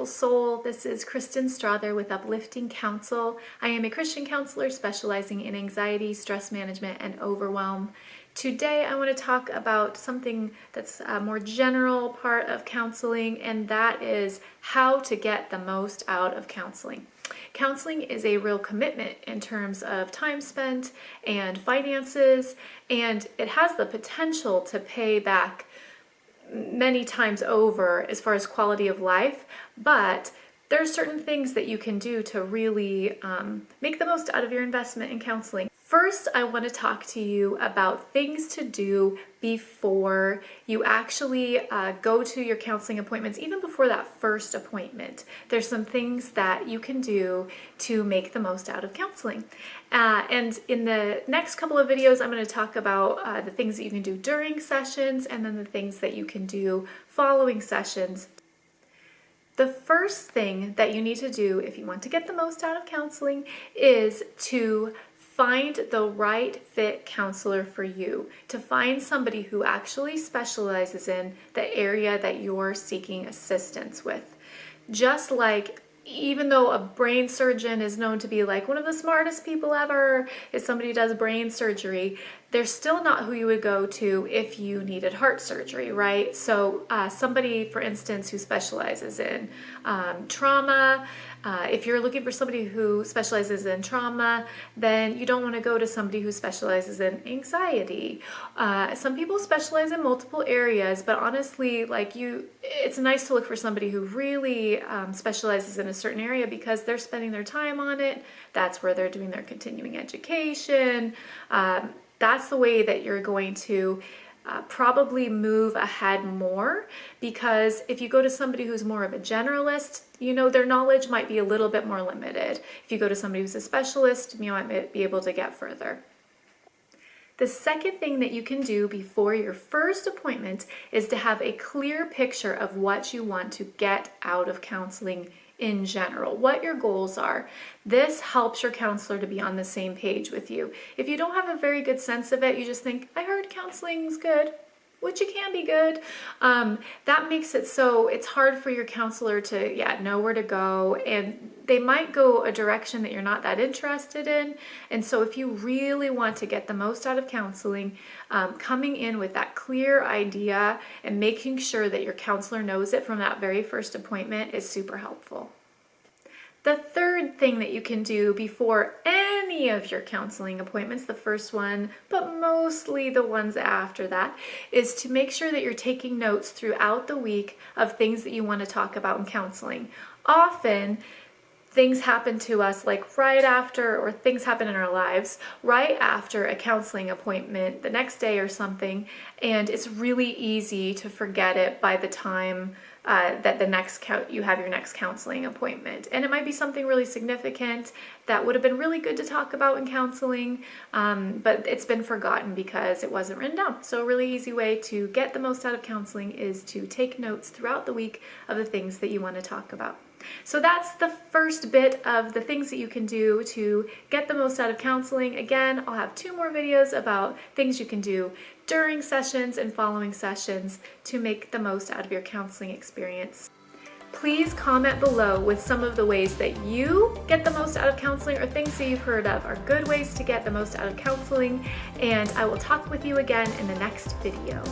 beautiful soul. This is Kristen Strother with Uplifting Counsel. I am a Christian counselor specializing in anxiety, stress management, and overwhelm. Today I want to talk about something that's a more general part of counseling, and that is how to get the most out of counseling. Counseling is a real commitment in terms of time spent and finances, and it has the potential to pay back many times over as far as quality of life, but there are certain things that you can do to really make the most out of your investment in counseling. First, I want to talk to you about things to do before you actually go to your counseling appointments, even before that first appointment. There's some things that you can do to make the most out of counseling. And in the next couple of videos, I'm going to talk about the things that you can do during sessions and then the things that you can do following sessions. The first thing that you need to do if you want to get the most out of counseling is to find the right fit counselor for you, to find somebody who actually specializes in the area that you're seeking assistance with. Just like, even though a brain surgeon is known to be like one of the smartest people ever, if somebody does brain surgery, they're still not who you would go to if you needed heart surgery, right? So somebody, for instance, who specializes in trauma, if you're looking for somebody who specializes in trauma, then you don't want to go to somebody who specializes in anxiety. Some people specialize in multiple areas, but honestly, it's nice to look for somebody who really specializes in a certain area because they're spending their time on it. That's where they're doing their continuing education. That's the way that you're going to probably move ahead more, because if you go to somebody who's more of a generalist, their knowledge might be a little bit more limited. If you go to somebody who's a specialist, you might be able to get further. The second thing that you can do before your first appointment is to have a clear picture of what you want to get out of counseling in general, what your goals are. This helps your counselor to be on the same page with you. If you don't have a very good sense of it, you just think, I heard counseling's good, which it can be good. That makes it so it's hard for your counselor to know where to go, and they might go a direction that you're not that interested in. And so if you really want to get the most out of counseling, coming in with that clear idea and making sure that your counselor knows it from that very first appointment is super helpful. The third thing that you can do before any of your counseling appointments, the first one, but mostly the ones after that, is to make sure that you're taking notes throughout the week of things that you want to talk about in counseling. Often, things happen to us right after, or things happen in our lives right after a counseling appointment, the next day or something, and it's really easy to forget it by the time that you have your next counseling appointment. And it might be something really significant that would have been really good to talk about in counseling, but it's been forgotten because it wasn't written down. So a really easy way to get the most out of counseling is to take notes throughout the week of the things that you want to talk about. So that's the first bit of the things that you can do to get the most out of counseling. Again, I'll have 2 more videos about things you can do during sessions and following sessions to make the most out of your counseling experience. Please comment below with some of the ways that you get the most out of counseling, or things that you've heard of are good ways to get the most out of counseling, and I will talk with you again in the next video.